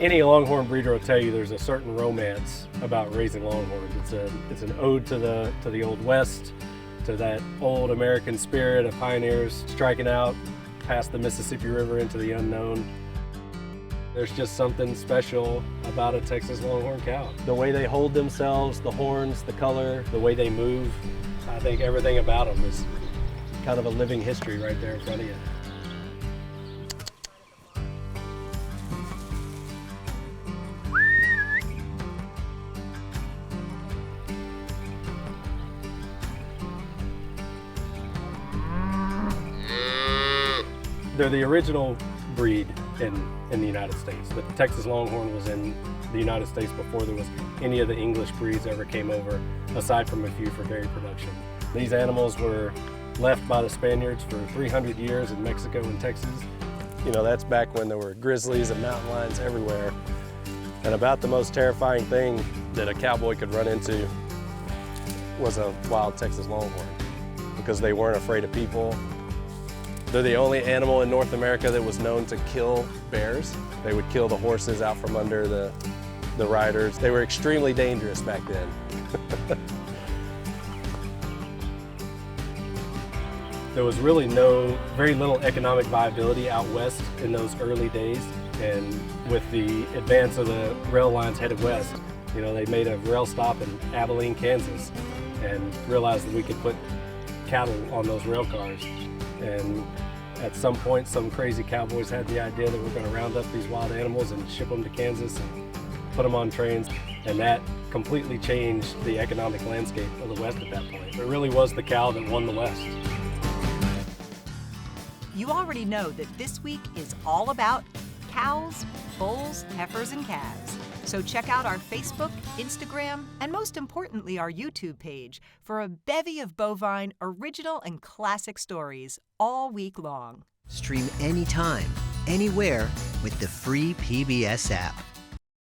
Any Longhorn breeder will tell you there's a certain romance about raising Longhorns. It's an ode to the Old West, to that old American spirit of pioneers striking out past the Mississippi River into the unknown. There's just something special about a Texas Longhorn cow. The way they hold themselves, the horns, the color, the way they move, I think everything about them is kind of a living history right there in front of you. They're the original breed in the United States. The Texas Longhorn was in the United States before there was any of the English breeds ever came over, aside from a few for dairy production. These animals were left by the Spaniards for 300 years in Mexico and Texas. You know, that's back when there were grizzlies and mountain lions everywhere. And about the most terrifying thing that a cowboy could run into was a wild Texas Longhorn, because they weren't afraid of people. They're the only animal in North America that was known to kill bears. They would kill the horses out from under the riders. They were extremely dangerous back then. There was really very little economic viability out west in those early days. And with the advance of the rail lines headed west, you know, they made a rail stop in Abilene, Kansas, and realized that we could put cattle on those rail cars. And at some point, some crazy cowboys had the idea that we're going to round up these wild animals and ship them to Kansas and put them on trains. And that completely changed the economic landscape of the West at that point. It really was the cow that won the West. You already know that this week is all about cows, bulls, heifers, and calves. So check out our Facebook, Instagram, and most importantly, our YouTube page for a bevy of bovine, original, and classic stories all week long. Stream anytime, anywhere with the free PBS app.